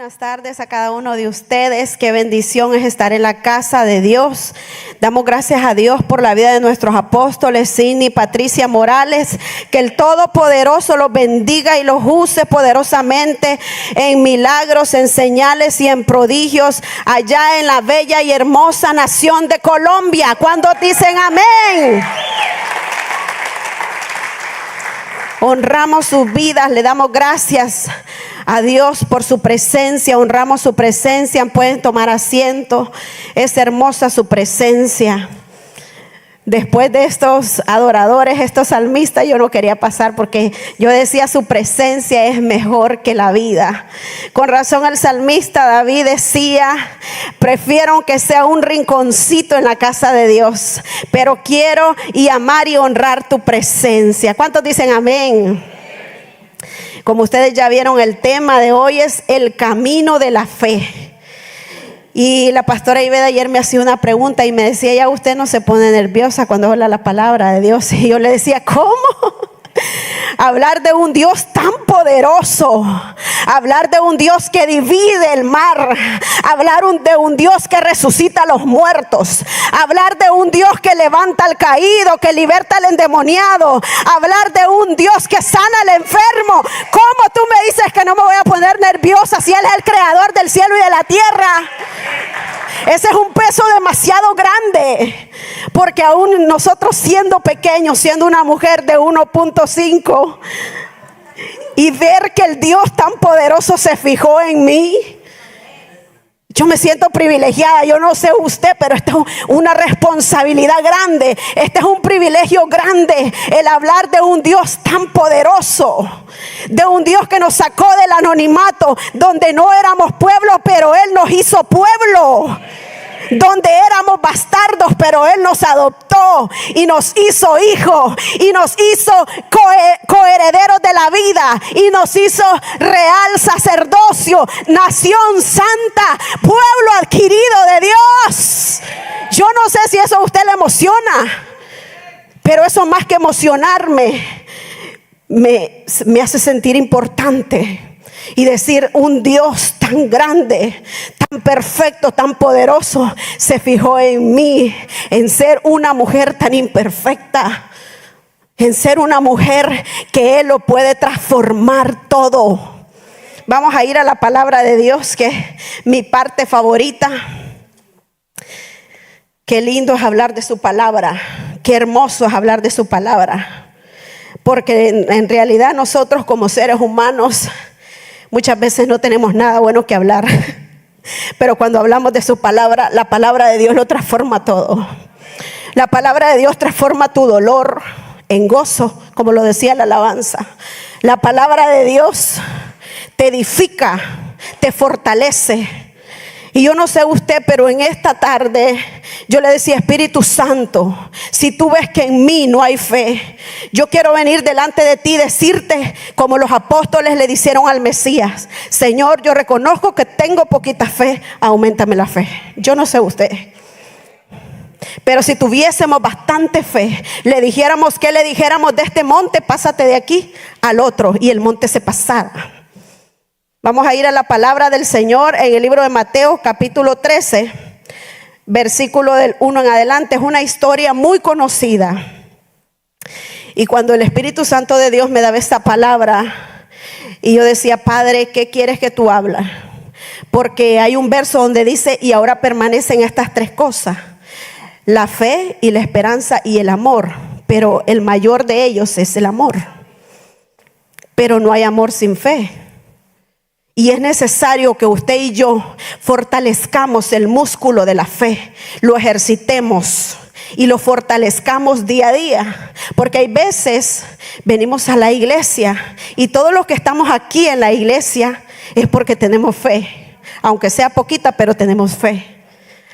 buenas tardes a cada uno de ustedes. Qué bendición es estar en la casa de Dios. Damos gracias a Dios por la vida de nuestros apóstoles, Cindy y Patricia Morales. Que el Todopoderoso los bendiga y los use poderosamente en milagros, en señales y en prodigios allá en la bella y hermosa nación de Colombia. ¿Cuántos dicen amén? Honramos sus vidas, le damos gracias a Dios por su presencia, honramos su presencia. Pueden tomar asiento, es hermosa su presencia. Después de estos adoradores, estos salmistas, yo no quería pasar porque yo decía su presencia es mejor que la vida. Con razón el salmista David decía: prefiero que sea un rinconcito en la casa de Dios, pero quiero y amar y honrar tu presencia. ¿Cuántos dicen amén? Como ustedes ya vieron, el tema de hoy es el camino de la fe. Y la pastora Iveda ayer me hacía una pregunta y me decía: ya usted no se pone nerviosa cuando habla la palabra de Dios. Y yo le decía: ¿cómo? Hablar de un Dios tan poderoso, hablar de un Dios que divide el mar, hablar de un Dios que resucita a los muertos, hablar de un Dios que levanta al caído, que liberta al endemoniado, hablar de un Dios que sana al enfermo. ¿Cómo tú me dices que no me voy a poner nerviosa si Él es el creador del cielo y de la tierra? Ese es un peso demasiado grande, porque aún nosotros siendo pequeños, siendo una mujer de 1.5, y ver que el Dios tan poderoso se fijó en mí, yo me siento privilegiada. Yo no sé usted, pero esto es una responsabilidad grande. Este es un privilegio grande, el hablar de un Dios tan poderoso, de un Dios que nos sacó del anonimato, donde no éramos pueblo, pero Él nos hizo pueblo. Donde éramos bastardos, pero Él nos adoptó y nos hizo hijos y nos hizo coherederos de la vida y nos hizo real sacerdocio, nación santa, pueblo adquirido de Dios. Yo no sé si eso a usted le emociona, pero eso más que emocionarme me hace sentir importante. Y decir: un Dios tan grande, tan perfecto, tan poderoso se fijó en mí, en ser una mujer tan imperfecta, en ser una mujer que Él lo puede transformar todo. Vamos a ir a la palabra de Dios, que es mi parte favorita. Qué lindo es hablar de su palabra, qué hermoso es hablar de su palabra, porque en realidad nosotros como seres humanos muchas veces no tenemos nada bueno que hablar, pero cuando hablamos de su palabra, la palabra de Dios lo transforma todo. La palabra de Dios transforma tu dolor en gozo, como lo decía la alabanza. La palabra de Dios te edifica, te fortalece. Y yo no sé usted, pero en esta tarde yo le decía: Espíritu Santo, si tú ves que en mí no hay fe, yo quiero venir delante de ti y decirte como los apóstoles le dijeron al Mesías: Señor, yo reconozco que tengo poquita fe, auméntame la fe. Yo no sé usted, pero si tuviésemos bastante fe, le dijéramos que le dijéramos: de este monte pásate de aquí al otro, y el monte se pasara. Vamos a ir a la palabra del Señor en el libro de Mateo capítulo 13, versículo del 1 en adelante. Es una historia muy conocida. Y cuando el Espíritu Santo de Dios me daba esta palabra, y yo decía: Padre, ¿qué quieres que tú hablas? Porque hay un verso donde dice: y ahora permanecen estas tres cosas: la fe y la esperanza y el amor. Pero el mayor de ellos es el amor. Pero no hay amor sin fe. Y es necesario que usted y yo fortalezcamos el músculo de la fe, lo ejercitemos y lo fortalezcamos día a día. Porque hay veces venimos a la iglesia y todos los que estamos aquí en la iglesia es porque tenemos fe, aunque sea poquita, pero tenemos fe.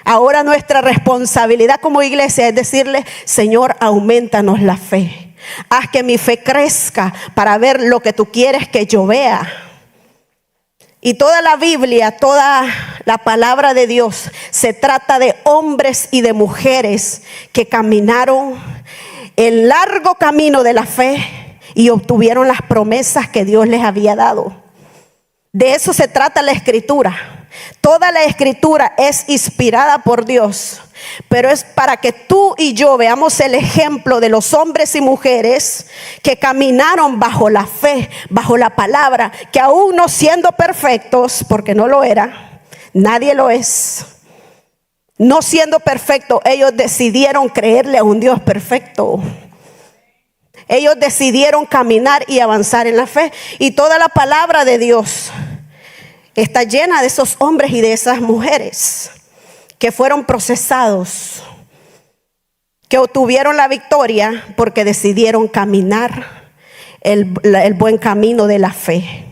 Ahora nuestra responsabilidad como iglesia es decirle: Señor, aumentanos la fe, haz que mi fe crezca para ver lo que tú quieres que yo vea. Y toda la Biblia, toda la palabra de Dios se trata de hombres y de mujeres que caminaron el largo camino de la fe y obtuvieron las promesas que Dios les había dado. De eso se trata la escritura. Toda la escritura es inspirada por Dios, pero es para que tú y yo veamos el ejemplo de los hombres y mujeres que caminaron bajo la fe, bajo la palabra, que aún no siendo perfectos, porque no lo era, nadie lo es, no siendo perfectos, ellos decidieron creerle a un Dios perfecto. Ellos decidieron caminar y avanzar en la fe. Y toda la palabra de Dios está llena de esos hombres y de esas mujeres que fueron procesados, que obtuvieron la victoria porque decidieron caminar el buen camino de la fe.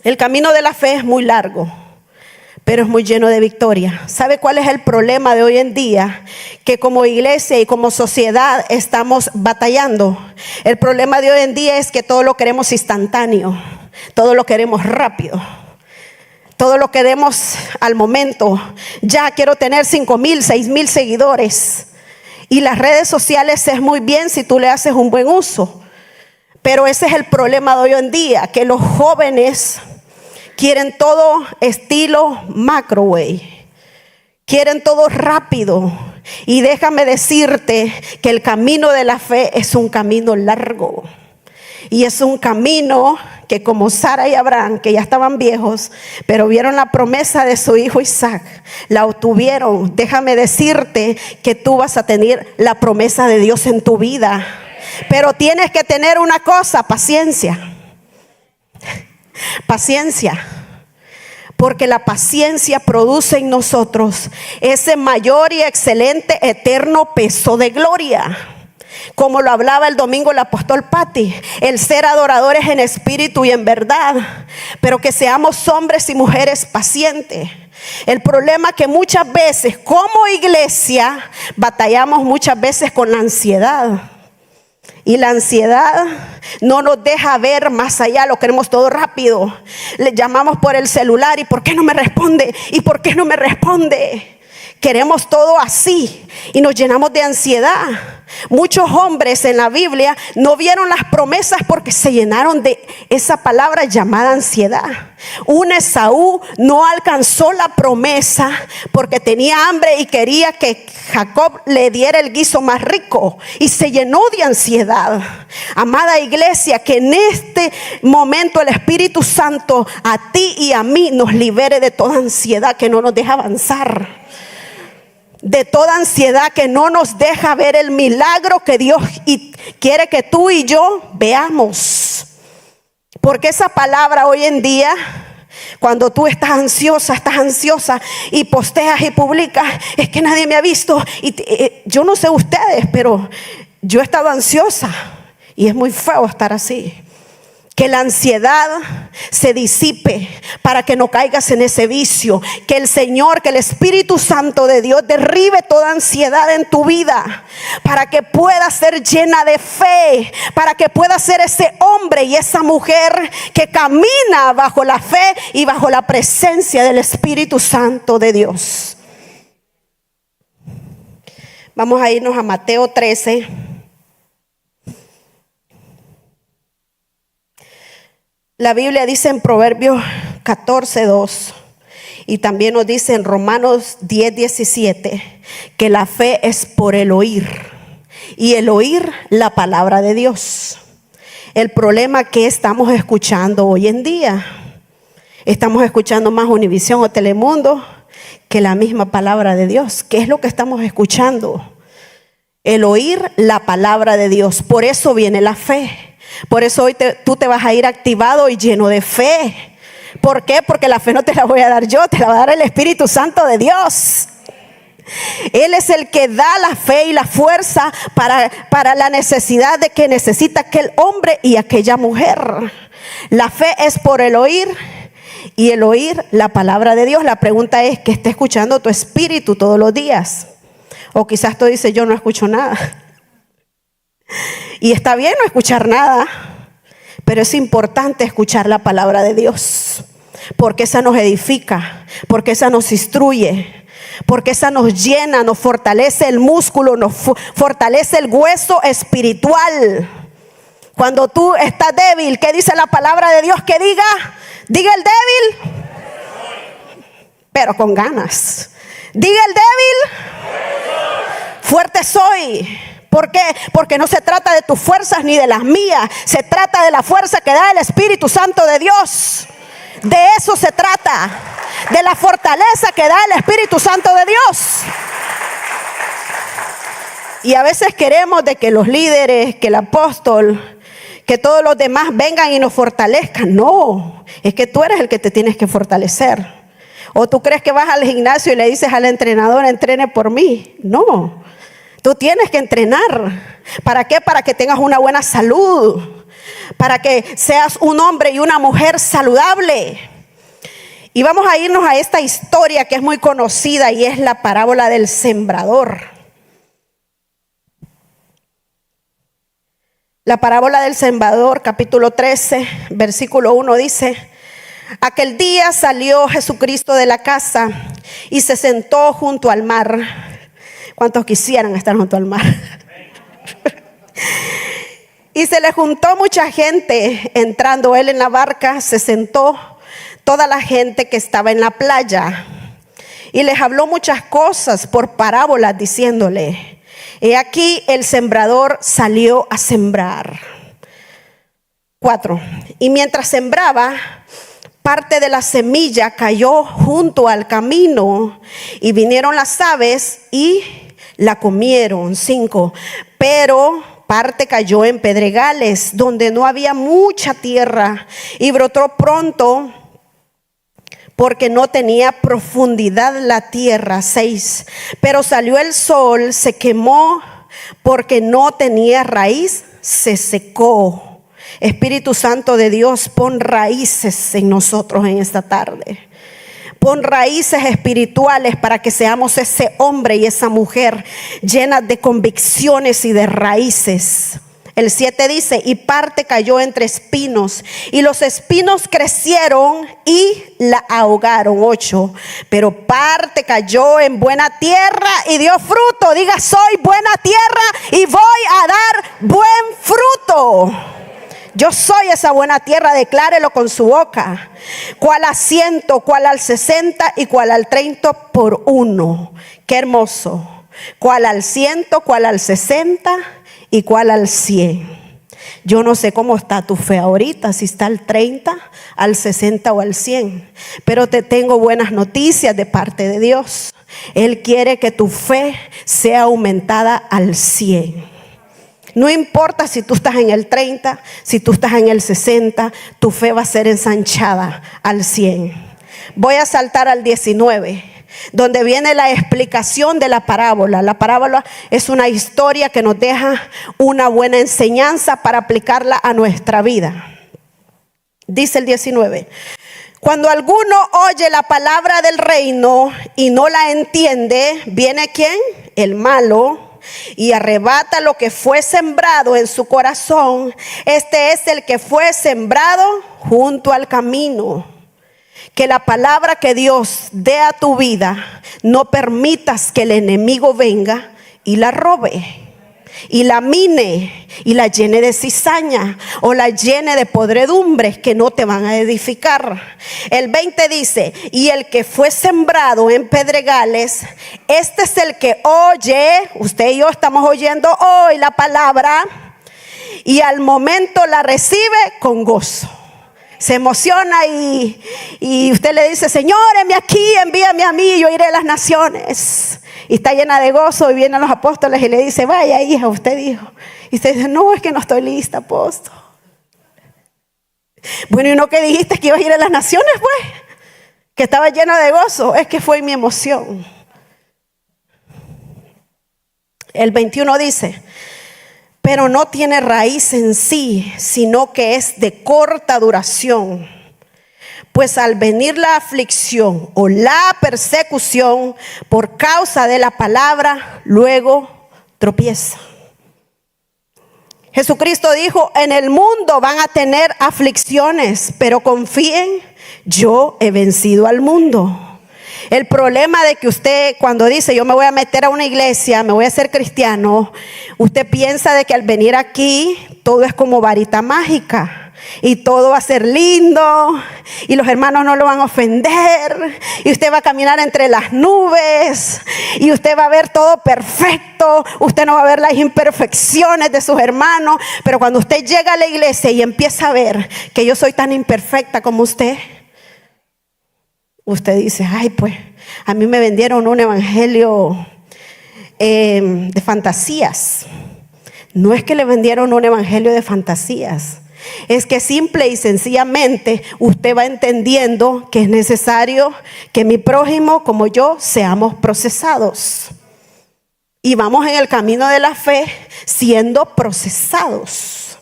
El camino de la fe es muy largo, pero es muy lleno de victoria. ¿Sabe cuál es el problema de hoy en día? Que como iglesia y como sociedad estamos batallando. El problema de hoy en día es que todo lo queremos instantáneo, todo lo queremos rápido, todo lo queremos al momento. Ya quiero tener 5,000, 6,000 seguidores. Y las redes sociales es muy bien si tú le haces un buen uso. Pero ese es el problema de hoy en día, que los jóvenes quieren todo estilo microwave, quieren todo rápido. Y déjame decirte que el camino de la fe es un camino largo. Y es un camino que, como Sara y Abraham, que ya estaban viejos, pero vieron la promesa de su hijo Isaac, la obtuvieron. Déjame decirte que tú vas a tener la promesa de Dios en tu vida. Pero tienes que tener una cosa: paciencia. Paciencia. Porque la paciencia produce en nosotros ese mayor y excelente eterno peso de gloria. Como lo hablaba el domingo el apóstol Patti, el ser adoradores en espíritu y en verdad, pero que seamos hombres y mujeres pacientes. El problema que muchas veces como iglesia batallamos muchas veces con la ansiedad. Y la ansiedad no nos deja ver más allá, lo queremos todo rápido. Le llamamos por el celular: ¿y por qué no me responde? ¿Y por qué no me responde? Queremos todo así y nos llenamos de ansiedad. Muchos hombres en la Biblia no vieron las promesas porque se llenaron de esa palabra llamada ansiedad. Un Esaú no alcanzó la promesa porque tenía hambre y quería que Jacob le diera el guiso más rico y se llenó de ansiedad. Amada iglesia, que en este momento el Espíritu Santo a ti y a mí nos libere de toda ansiedad que no nos deja avanzar, de toda ansiedad que no nos deja ver el milagro que Dios quiere que tú y yo veamos. Porque esa palabra hoy en día, cuando tú estás ansiosa y posteas y publicas: es que nadie me ha visto. Yo no sé ustedes, pero yo he estado ansiosa y es muy feo estar así. Que la ansiedad se disipe para que no caigas en ese vicio. Que el Señor, que el Espíritu Santo de Dios derribe toda ansiedad en tu vida, para que puedas ser llena de fe, para que puedas ser ese hombre y esa mujer que camina bajo la fe y bajo la presencia del Espíritu Santo de Dios. Vamos a irnos a Mateo 13. La Biblia dice en Proverbios 14:2 y también nos dice en Romanos 10:17 que la fe es por el oír, y el oír la palabra de Dios. El problema que estamos escuchando hoy en día, estamos escuchando más Univisión o Telemundo que la misma palabra de Dios. ¿Qué es lo que estamos escuchando? El oír la palabra de Dios. Por eso viene la fe. Por eso hoy tú te vas a ir activado y lleno de fe. ¿Por qué? Porque la fe no te la voy a dar yo, te la va a dar el Espíritu Santo de Dios. Él es el que da la fe y la fuerza para la necesidad de que necesita aquel hombre y aquella mujer. La fe es por el oír, y el oír la palabra de Dios. La pregunta es: ¿qué está escuchando tu espíritu todos los días? O quizás tú dices: yo no escucho nada. Y está bien no escuchar nada, pero es importante escuchar la palabra de Dios, porque esa nos edifica, porque esa nos instruye, porque esa nos llena, nos fortalece el músculo, nos fortalece el hueso espiritual. Cuando tú estás débil, ¿qué dice la palabra de Dios que diga? Diga el débil, pero con ganas. Diga el débil, fuerte soy. ¿Por qué? Porque no se trata de tus fuerzas ni de las mías. Se trata de la fuerza que da el Espíritu Santo de Dios. De eso se trata. De la fortaleza que da el Espíritu Santo de Dios. Y a veces queremos de que los líderes, que el apóstol, que todos los demás vengan y nos fortalezcan. No, es que tú eres el que te tienes que fortalecer. O tú crees que vas al gimnasio y le dices al entrenador, entrene por mí. No, tú tienes que entrenar. ¿Para qué? Para que tengas una buena salud. Para que seas un hombre y una mujer saludable. Y vamos a irnos a esta historia que es muy conocida y es la parábola del sembrador. La parábola del sembrador, capítulo 13, versículo 1 dice: aquel día salió Jesucristo de la casa y se sentó junto al mar. ¿Cuántos quisieran estar junto al mar? Y se le juntó mucha gente. Entrando él en la barca, se sentó toda la gente que estaba en la playa. Y les habló muchas cosas por parábolas, diciéndole: he aquí el sembrador salió a sembrar. 4. Y mientras sembraba, parte de la semilla cayó junto al camino, y vinieron las aves y la comieron. 5. Pero parte cayó en pedregales, donde no había mucha tierra, y brotó pronto, porque no tenía profundidad la tierra. 6. Pero salió el sol, se quemó, porque no tenía raíz, se secó. Espíritu Santo de Dios, pon raíces en nosotros en esta tarde. Pon raíces espirituales para que seamos ese hombre y esa mujer llenas de convicciones y de raíces. El 7 dice: y parte cayó entre espinos, y los espinos crecieron y la ahogaron. 8. Pero parte cayó en buena tierra y dio fruto. Diga: soy buena tierra y voy a dar buen fruto. Yo soy esa buena tierra, declárelo con su boca. Cuál al 100, cuál al 60 y cuál al 30 por uno. Qué hermoso. Cuál al 100, cuál al 60 y cuál al 100. Yo no sé cómo está tu fe ahorita, si está al 30, al 60 o al 100. Pero te tengo buenas noticias de parte de Dios. Él quiere que tu fe sea aumentada al 100. No importa si tú estás en el 30, si tú estás en el 60, tu fe va a ser ensanchada al 100. Voy a saltar al 19, donde viene la explicación de la parábola. La parábola es una historia que nos deja una buena enseñanza para aplicarla a nuestra vida. Dice el 19: cuando alguno oye la palabra del reino y no la entiende, ¿viene quién? El malo, y arrebata lo que fue sembrado en su corazón. Este es el que fue sembrado junto al camino. Que la palabra que Dios dé a tu vida, no permitas que el enemigo venga y la robe, y la mine, y la llene de cizaña, o la llene de podredumbres que no te van a edificar. El 20 dice: y el que fue sembrado en pedregales, este es el que oye. Usted y yo estamos oyendo hoy la palabra, y al momento la recibe con gozo. Se emociona y usted le dice: Señor, heme aquí, envíame a mí, yo iré a las naciones. Y está llena de gozo, y vienen los apóstoles y le dice: vaya, hija, usted dijo. Y usted dice: no, es que no estoy lista, apóstol. Bueno, ¿y no que dijiste que ibas a ir a las naciones, pues? Que estaba llena de gozo. Es que fue mi emoción. El 21 dice: pero no tiene raíz en sí, sino que es de corta duración. Pues al venir la aflicción o la persecución por causa de la palabra, luego tropieza. Jesucristo dijo: en el mundo van a tener aflicciones, pero confíen, yo he vencido al mundo. El problema de que usted, cuando dice yo me voy a meter a una iglesia, me voy a hacer cristiano, usted piensa de que al venir aquí todo es como varita mágica. Y todo va a ser lindo. Y los hermanos no lo van a ofender. Y usted va a caminar entre las nubes. Y usted va a ver todo perfecto. Usted no va a ver las imperfecciones de sus hermanos. Pero cuando usted llega a la iglesia y empieza a ver que yo soy tan imperfecta como usted dice, ay, pues a mí me vendieron un evangelio de fantasías. No es que le vendieron un evangelio de fantasías. Es que simple y sencillamente usted va entendiendo que es necesario que mi prójimo como yo seamos procesados. Y vamos en el camino de la fe siendo procesados.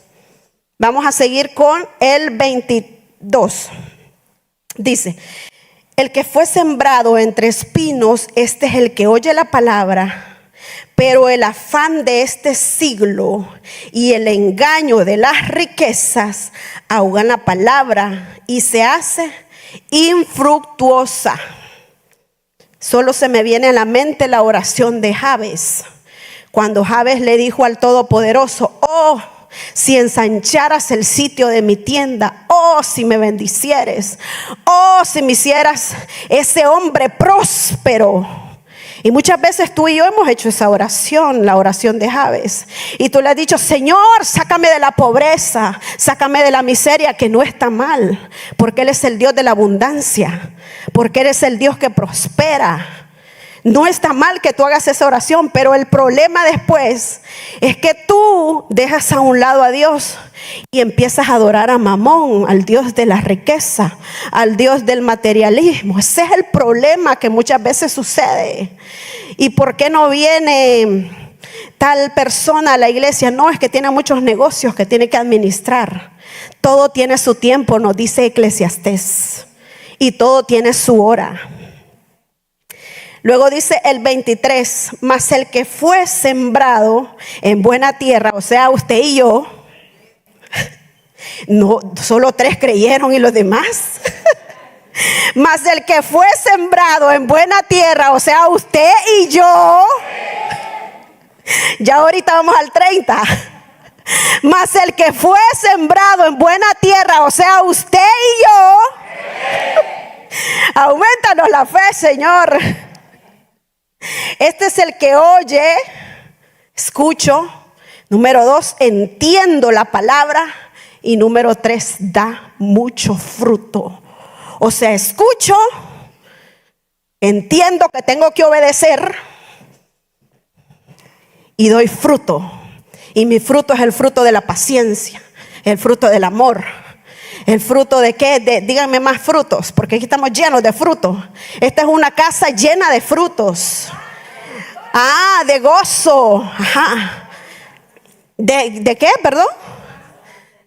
Vamos a seguir con el 22. Dice, el que fue sembrado entre espinos, este es el que oye la palabra. Pero el afán de este siglo y el engaño de las riquezas ahogan la palabra y se hace infructuosa. Solo se me viene a la mente la oración de Jabes. Cuando Jabes le dijo al Todopoderoso, oh, si ensancharas el sitio de mi tienda, oh, si me bendicieres, oh, si me hicieras ese hombre próspero. Y muchas veces tú y yo hemos hecho esa oración, la oración de Jabes. Y tú le has dicho, Señor, sácame de la pobreza, sácame de la miseria, que no está mal. Porque Él es el Dios de la abundancia, porque Él es el Dios que prospera. No está mal que tú hagas esa oración, pero el problema después es que tú dejas a un lado a Dios y empiezas a adorar a Mamón, al Dios de la riqueza, al Dios del materialismo. Ese es el problema que muchas veces sucede. ¿Y por qué no viene tal persona a la iglesia? No, es que tiene muchos negocios que tiene que administrar. Todo tiene su tiempo, nos dice Eclesiastés, y todo tiene su hora. Luego dice el 23, mas el que fue sembrado en buena tierra, o sea, usted y yo, no, solo 3 creyeron y los demás. Mas el que fue sembrado en buena tierra, o sea, usted y yo, ya ahorita vamos al 30. Mas el que fue sembrado en buena tierra, o sea, usted y yo, aumentanos la fe, Señor. Este es el que oye, escucho. Número 2, entiendo la palabra. Y número 3, da mucho fruto. O sea, escucho, entiendo que tengo que obedecer y doy fruto. Y mi fruto es el fruto de la paciencia, el fruto del amor. ¿El fruto de qué? Díganme más frutos, porque aquí estamos llenos de frutos. Esta es una casa llena de frutos. Ah, de gozo. Ajá. ¿De qué? Perdón.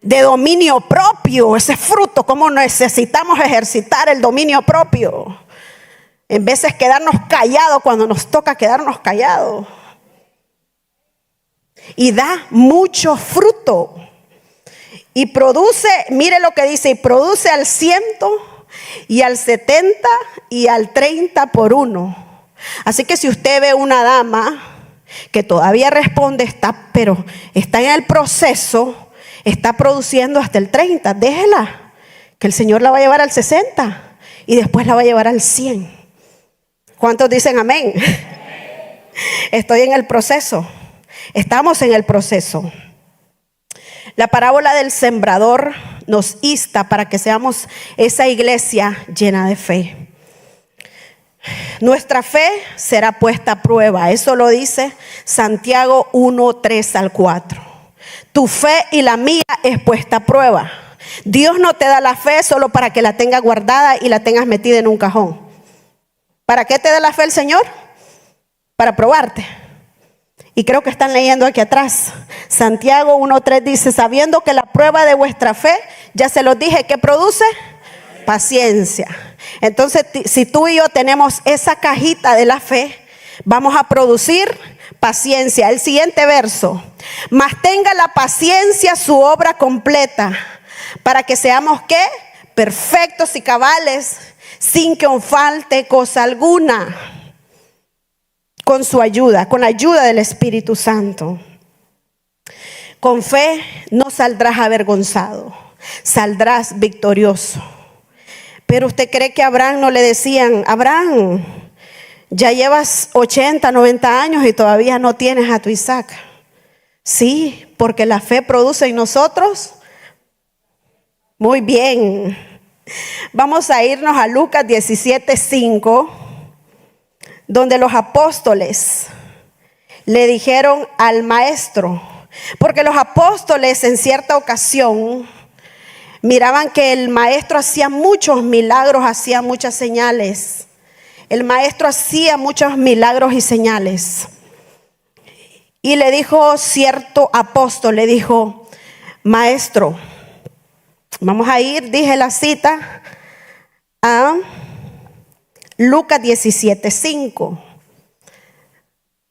De dominio propio. Ese fruto, cómo necesitamos ejercitar el dominio propio. En vez de quedarnos callados cuando nos toca quedarnos callados. Y da mucho fruto. Y produce, mire lo que dice, y produce al 100 y al 70 y al 30 por 1. Así que si usted ve una dama que todavía responde, pero está en el proceso, está produciendo hasta el 30, déjela, que el Señor la va a llevar al 60 y después la va a llevar al 100. ¿Cuántos dicen amén? Estoy en el proceso, estamos en el proceso. La parábola del sembrador nos insta para que seamos esa iglesia llena de fe. Nuestra fe será puesta a prueba. Eso lo dice Santiago 1, 3 al 4. Tu fe y la mía es puesta a prueba. Dios no te da la fe solo para que la tengas guardada y la tengas metida en un cajón. ¿Para qué te da la fe el Señor? Para probarte. Y creo que están leyendo aquí atrás. Santiago 1:3 dice, sabiendo que la prueba de vuestra fe, ya se los dije, ¿qué produce? Paciencia. Entonces, si tú y yo tenemos esa cajita de la fe, vamos a producir paciencia. El siguiente verso. Mas tenga la paciencia su obra completa, para que seamos, ¿qué? Perfectos y cabales, sin que os falte cosa alguna. Con su ayuda, con la ayuda del Espíritu Santo. Con fe no saldrás avergonzado, saldrás victorioso. Pero usted cree que a Abraham no le decían: Abraham, ya llevas 80, 90 años y todavía no tienes a tu Isaac. Sí, porque la fe produce en nosotros. Muy bien. Vamos a irnos a Lucas 17:5, donde los apóstoles le dijeron al maestro, porque los apóstoles en cierta ocasión miraban que el maestro hacía muchos milagros, hacía muchas señales. El maestro hacía muchos milagros y señales. Y le dijo cierto apóstol, le dijo: maestro, vamos a ir, dije la cita, a Lucas 17:5.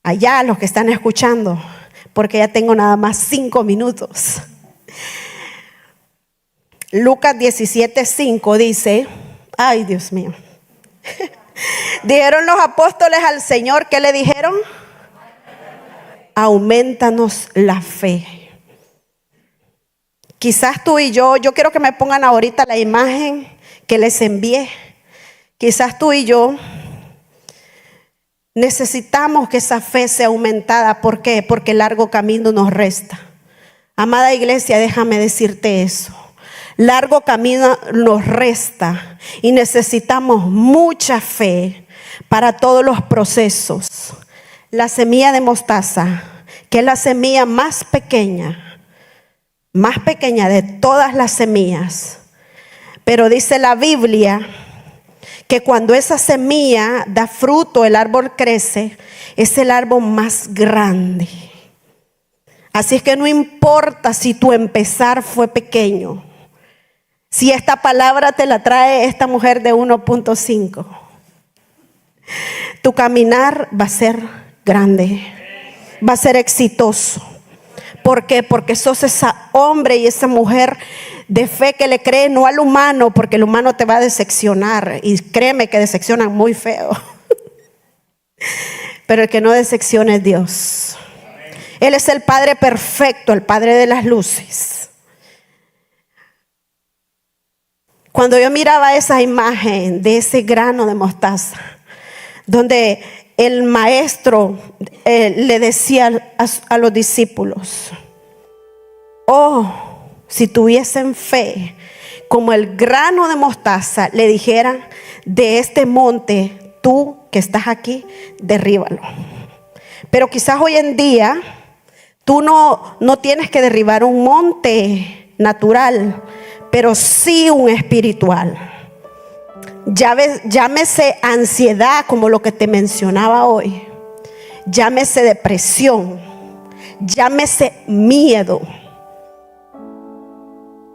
Allá los que están escuchando, porque ya tengo nada más 5 minutos. Lucas 17:5 dice: ay, Dios mío. Dijeron los apóstoles al Señor, ¿qué le dijeron? Aumentanos la fe. Quizás tú y yo quiero que me pongan ahorita la imagen que les envié. Quizás tú y yo necesitamos que esa fe sea aumentada. ¿Por qué? Porque el largo camino nos resta. Amada iglesia, déjame decirte eso. Largo camino nos resta y necesitamos mucha fe para todos los procesos. La semilla de mostaza, que es la semilla más pequeña de todas las semillas. Pero dice la Biblia que cuando esa semilla da fruto, el árbol crece, es el árbol más grande. Así es que no importa si tu empezar fue pequeño. Si esta palabra te la trae esta mujer de 1.5, tu caminar va a ser grande, va a ser exitoso. ¿Por qué? Porque sos ese hombre y esa mujer de fe que le cree no al humano, porque el humano te va a decepcionar, y créeme que decepcionan muy feo. Pero el que no decepciona es Dios. Él es el Padre perfecto, el Padre de las luces. Cuando yo miraba esa imagen de ese grano de mostaza, donde el maestro le decía a los discípulos: oh, si tuviesen fe como el grano de mostaza, le dijeran de este monte: tú que estás aquí, derríbalo. Pero quizás hoy en día tú no tienes que derribar un monte natural, pero sí un espiritual. Llámese ansiedad, como lo que te mencionaba hoy. Llámese depresión. Llámese miedo.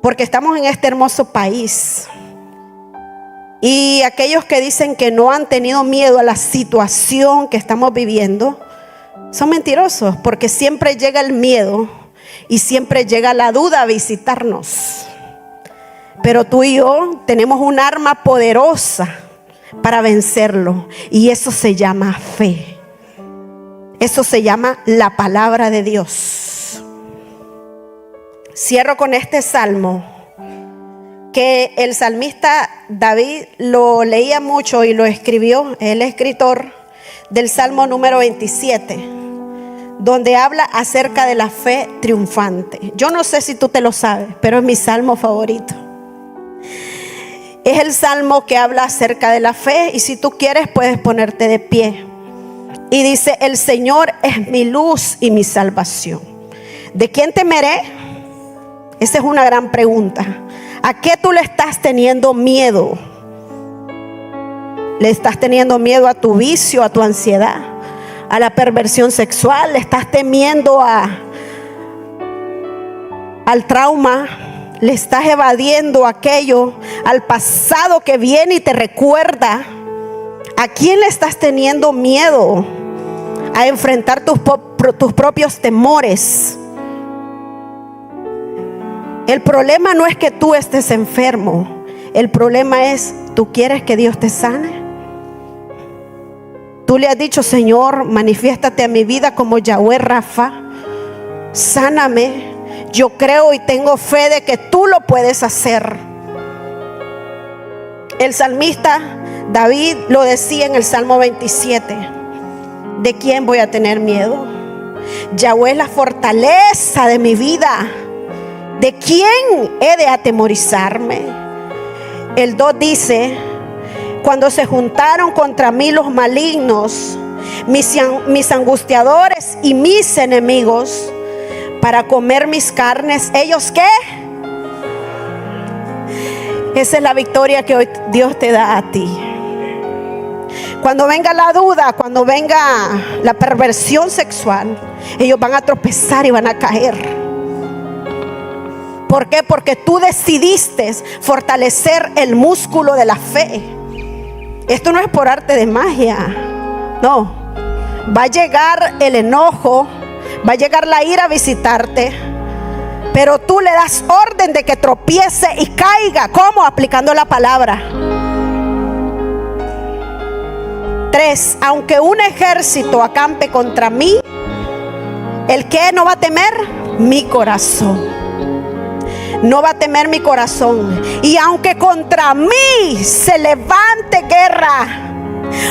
Porque estamos en este hermoso país. Y aquellos que dicen que no han tenido miedo a la situación que estamos viviendo son mentirosos, porque siempre llega el miedo y siempre llega la duda a visitarnos. Pero tú y yo tenemos un arma poderosa para vencerlo, y eso se llama fe. Eso se llama la palabra de Dios. Cierro con este salmo que el salmista David lo leía mucho y lo escribió, el escritor del Salmo número 27, donde habla acerca de la fe triunfante. Yo no sé si tú te lo sabes, pero es mi salmo favorito. Es el salmo que habla acerca de la fe, y si tú quieres puedes ponerte de pie. Y dice: el Señor es mi luz y mi salvación. ¿De quién temeré? Esa es una gran pregunta. ¿A qué tú le estás teniendo miedo? ¿Le estás teniendo miedo a tu vicio, a tu ansiedad, a la perversión sexual? ¿Le estás temiendo al trauma? ¿Le estás evadiendo aquello, al pasado que viene y te recuerda? ¿A quién le estás teniendo miedo? A enfrentar tus propios temores. El problema no es que tú estés enfermo. El problema es: ¿tú quieres que Dios te sane? Tú le has dicho: Señor, manifiéstate a mi vida como Yahweh Rafa. Sáname. Yo creo y tengo fe de que tú lo puedes hacer. El salmista David lo decía en el Salmo 27. ¿De quién voy a tener miedo? Yahweh es la fortaleza de mi vida. ¿De quién he de atemorizarme? El 2 dice: cuando se juntaron contra mí los malignos, mis angustiadores y mis enemigos, para comer mis carnes, ¿ellos qué? Esa es la victoria que hoy Dios te da a ti. Cuando venga la duda, cuando venga la perversión sexual, ellos van a tropezar y van a caer. ¿Por qué? Porque tú decidiste fortalecer el músculo de la fe. Esto no es por arte de magia. No. Va a llegar el enojo, va a llegar la ira a visitarte, pero tú le das orden de que tropiece y caiga. ¿Cómo? Aplicando la palabra. 3. Aunque un ejército acampe contra mí, ¿el qué no va a temer? Mi corazón. No va a temer mi corazón. Y aunque contra mí se levante guerra,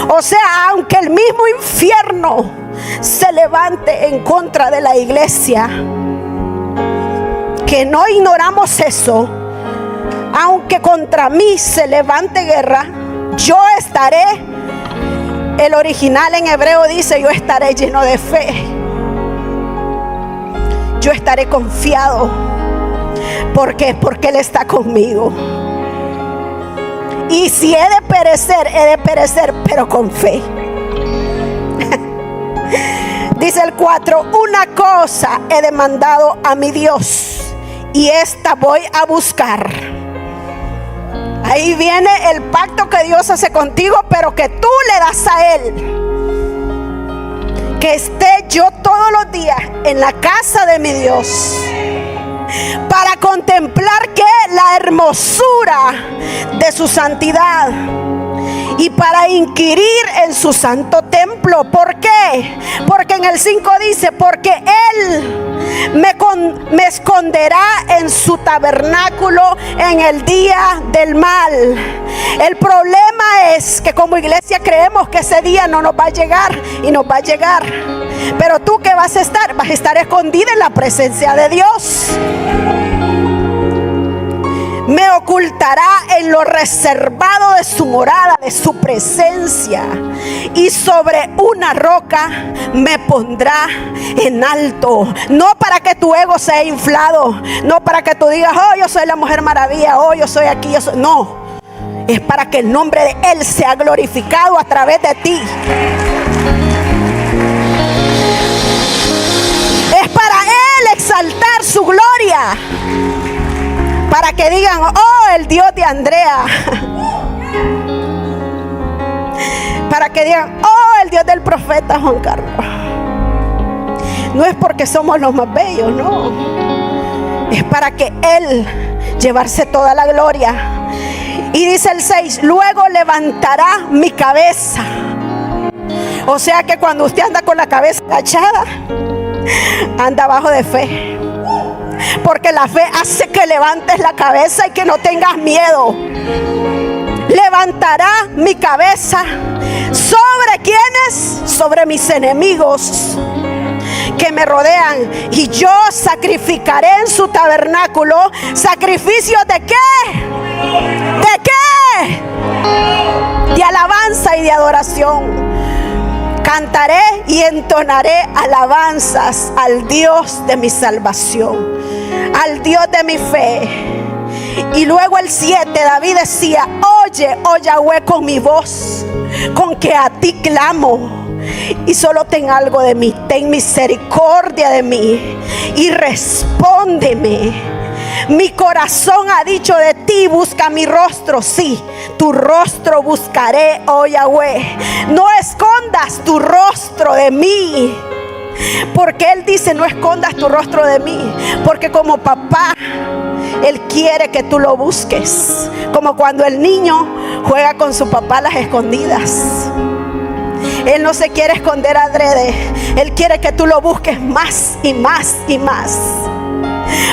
o sea, aunque el mismo infierno se levante en contra de la iglesia, que no ignoramos eso, aunque contra mí se levante guerra, yo estaré, el original en hebreo dice, yo estaré lleno de fe. Yo estaré confiado. ¿Por qué? Porque Él está conmigo. Y si he de perecer, pero con fe. Dice el 4: una cosa he demandado a mi Dios, y esta voy a buscar. Ahí viene el pacto que Dios hace contigo, pero que tú le das a Él. Que esté yo todos los días en la casa de mi Dios, para contemplar que la hermosura de su santidad y para inquirir en su santo templo. ¿Por qué? Porque en el 5 dice: porque Él me esconderá en su tabernáculo en el día del mal. El problema es que como iglesia creemos que ese día no nos va a llegar, y nos va a llegar. Pero tú, ¿qué vas a estar? Vas a estar escondida en la presencia de Dios. Me ocultará en lo reservado de su morada, de su presencia, y sobre una roca me pondrá en alto. No para que tu ego sea inflado, no para que tú digas: oh, yo soy la Mujer Maravilla, oh, yo soy aquí, yo soy... No, es para que el nombre de Él sea glorificado a través de ti. Es para Él exaltar su gloria, para que digan: oh, el Dios de Andrea. Para que digan: oh, el Dios del profeta Juan Carlos. No es porque somos los más bellos, no. Es para que Él llevarse toda la gloria. Y dice el 6: luego levantará mi cabeza. O sea que cuando usted anda con la cabeza agachada, anda bajo de fe. Porque la fe hace que levantes la cabeza y que no tengas miedo. Levantará mi cabeza. ¿Sobre quiénes? Sobre mis enemigos que me rodean. Y yo sacrificaré en su tabernáculo sacrificios ¿de qué? ¿De qué? De alabanza y de adoración. Cantaré y entonaré alabanzas al Dios de mi salvación, al Dios de mi fe. Y luego el 7, David decía: oye, oh Yahweh, con mi voz, con que a ti clamo, y solo ten algo de mí, ten misericordia de mí y respóndeme. Mi corazón ha dicho de ti: busca mi rostro. Sí, tu rostro buscaré, oh Yahweh. No escondas tu rostro de mí. Porque Él dice: no escondas tu rostro de mí. Porque como papá, Él quiere que tú lo busques. Como cuando el niño juega con su papá a las escondidas. Él no se quiere esconder adrede. Él quiere que tú lo busques más y más y más.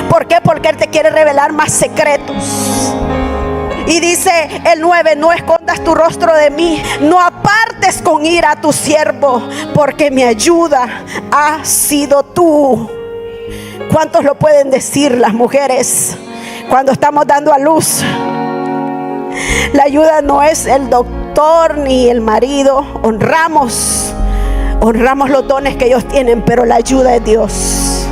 ¿Por qué? Porque Él te quiere revelar más secretos. Y dice el 9: no escondas tu rostro de mí, no apartes con ira a tu siervo, porque mi ayuda ha sido tú. ¿Cuántos lo pueden decir las mujeres cuando estamos dando a luz? La ayuda no es el doctor ni el marido. Honramos los dones que ellos tienen, pero la ayuda es Dios.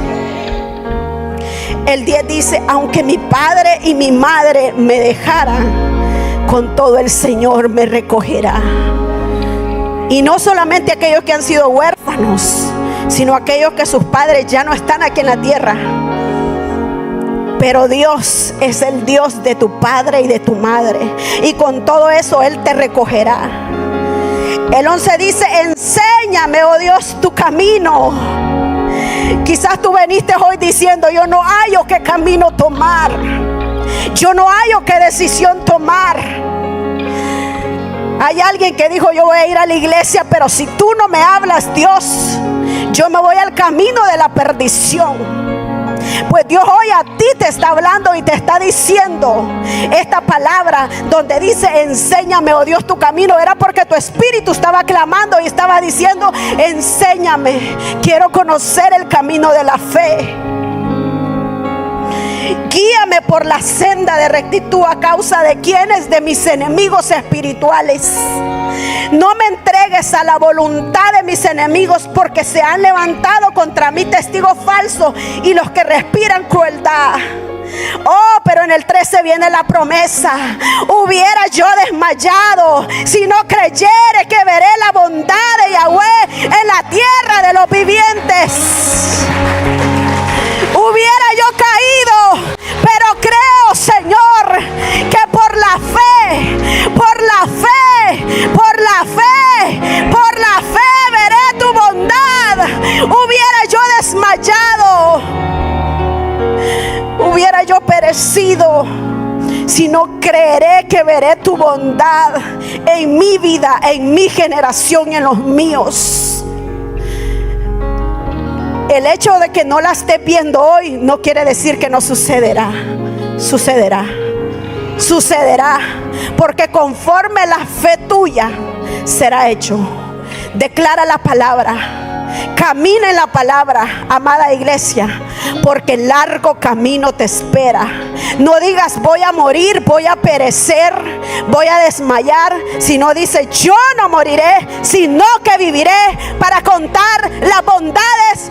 El 10 dice: aunque mi padre y mi madre me dejaran, con todo el Señor me recogerá. Y no solamente aquellos que han sido huérfanos, sino aquellos que sus padres ya no están aquí en la tierra. Pero Dios es el Dios de tu padre y de tu madre, y con todo eso Él te recogerá. El 11 dice: enséñame, oh Dios, tu camino. Quizás tú viniste hoy diciendo: yo no hallo qué camino tomar, yo no hallo qué decisión tomar. Hay alguien que dijo: yo voy a ir a la iglesia, pero si tú no me hablas, Dios, yo me voy al camino de la perdición. Pues Dios hoy a ti te está hablando y te está diciendo esta palabra donde dice: enséñame, oh Dios, tu camino. Era porque tu espíritu estaba clamando y estaba diciendo: enséñame, quiero conocer el camino de la fe. Guíame por la senda de rectitud a causa de quienes, de mis enemigos espirituales. No me entregues a la voluntad de mis enemigos, porque se han levantado contra mí testigos falsos y los que respiran crueldad. Oh, pero en el 13 viene la promesa: hubiera yo desmayado si no creyere que veré la bondad de Yahweh en la tierra de los vivientes. Hubiera yo caído, pero creo, Señor, que por la fe, por la fe, por la fe, por la fe veré tu bondad. Hubiera yo desmayado, hubiera yo perecido, si no creeré que veré tu bondad en mi vida, en mi generación y en los míos. El hecho de que no la estés viendo hoy no quiere decir que no sucederá. Sucederá. Sucederá. Porque conforme la fe tuya será hecho. Declara la palabra. Camina en la palabra, amada iglesia, porque largo camino te espera. No digas: voy a morir, voy a perecer, voy a desmayar. Sino dice: yo no moriré, sino que viviré para contar las bondades